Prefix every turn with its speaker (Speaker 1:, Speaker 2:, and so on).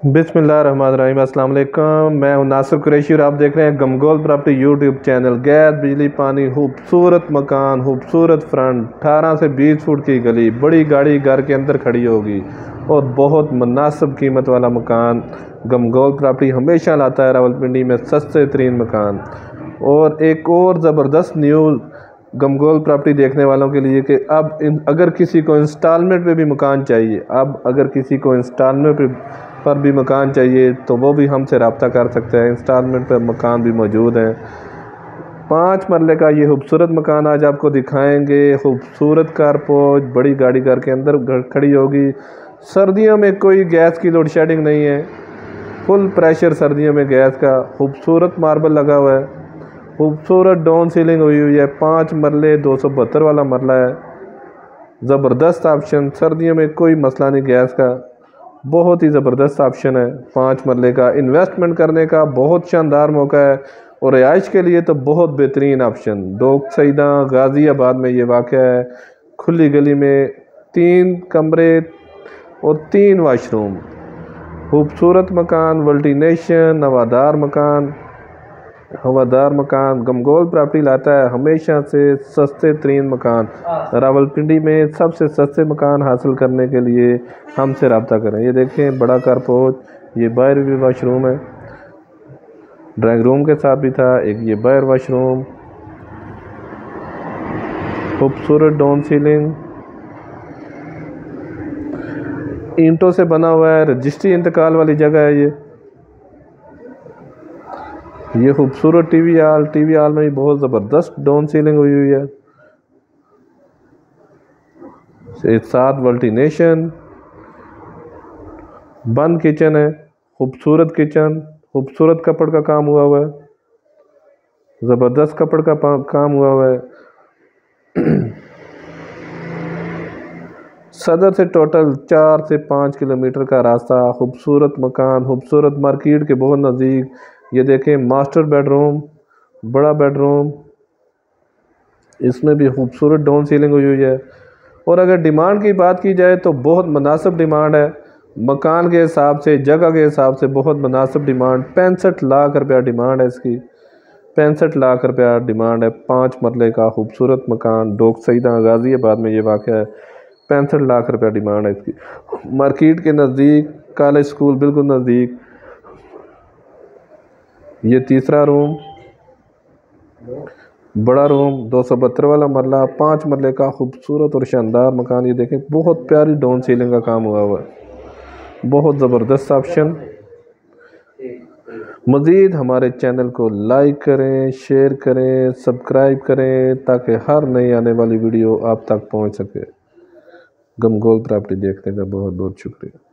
Speaker 1: बिस्मिल्लाहिर्रहमानिर्रहीम। अस्सलाम वालेकुम। मैं हूं नासिर कुरैशी और आप देख रहे हैं गमगोल प्रॉपर्टी यूट्यूब चैनल। गैस, बिजली, पानी, खूबसूरत मकान, खूबसूरत फ्रंट, 18 से 20 फुट की गली, बड़ी गाड़ी घर के अंदर खड़ी होगी और बहुत मुनासिब कीमत वाला मकान गमगोल प्रॉपर्टी हमेशा लाता है रावलपिंडी में सस्ते तरीन मकान। और एक और ज़बरदस्त न्यूज़ गमगोल प्रॉपर्टी देखने वालों के लिए कि अब अगर किसी को इंस्टॉलमेंट पे भी मकान चाहिए, पर भी मकान चाहिए तो वो भी हमसे रब्ता कर सकते हैं। इंस्टॉलमेंट पर मकान भी मौजूद हैं। 5 मरले का ये खूबसूरत मकान आज आपको दिखाएंगे। खूबसूरत कारपोच, बड़ी गाड़ी घर के अंदर खड़ी होगी। सर्दियों में कोई गैस की लोड शेडिंग नहीं है, फुल प्रेशर सर्दियों में गैस का। खूबसूरत मार्बल लगा हुआ है, खूबसूरत डाउन सीलिंग हुई है। 5 मरले 272 वाला मरला है। ज़बरदस्त ऑप्शन, सर्दियों में कोई मसला नहीं गैस का, बहुत ही ज़बरदस्त ऑप्शन है। 5 मरले का इन्वेस्टमेंट करने का बहुत शानदार मौका है और रिहाइश के लिए तो बहुत बेहतरीन ऑप्शन। डोक सईदा गाज़ियाबाद में ये वाक़ है। खुली गली में 3 कमरे और 3 वाशरूम, खूबसूरत मकान, वल्टीनेशन, हवादार मकान। गमगोल प्रॉपर्टी लाता है हमेशा से सस्ते तरीन मकान। रावलपिंडी में सबसे सस्ते मकान हासिल करने के लिए हमसे रब्ता करें। ये देखें बड़ा कारपोच, ये बाहर भी वाशरूम है, ड्राइंग रूम के साथ भी था एक ये बाहर वाशरूम। खूबसूरत डाउन सीलिंग, ईंटों से बना हुआ है, रजिस्ट्री इंतकाल वाली जगह है ये खूबसूरत टीवी हॉल में भी बहुत ज़बरदस्त डाउन सीलिंग हुई है। एक साथ वल्टीनेशन, बंद किचन है, खूबसूरत किचन, खूबसूरत कपड़ का काम हुआ है, ज़बरदस्त कपड़ का काम हुआ है। सदर से टोटल 4 से 5 किलोमीटर का रास्ता। खूबसूरत मकान, खूबसूरत मार्केट के बहुत नज़दीक। ये देखें मास्टर बेडरूम, बड़ा बेडरूम, इसमें भी खूबसूरत डाउन सीलिंग हुई है। और अगर डिमांड की बात की जाए तो बहुत मुनासिब डिमांड है, मकान के हिसाब से, जगह के हिसाब से बहुत मुनासिब डिमांड। 65 लाख रुपया डिमांड है इसकी, 65 लाख रुपया डिमांड है। 5 मरले का खूबसूरत मकान, डोक सईदा गाज़ियाबाद में ये वाक़ है। 65 लाख रुपया डिमांड है इसकी, मार्केट के नज़दीक, कॉलेज स्कूल बिल्कुल नज़दीक। ये तीसरा रूम, बड़ा रूम, 272 वाला मरला, 5 मरले का खूबसूरत और शानदार मकान। ये देखें बहुत प्यारी डाउन सीलिंग का काम हुआ है, बहुत ज़बरदस्त ऑप्शन। मज़ीद हमारे चैनल को लाइक करें, शेयर करें, सब्सक्राइब करें ताकि हर नई आने वाली वीडियो आप तक पहुंच सके। गमगोल प्रॉपर्टी देखने का बहुत बहुत शुक्रिया।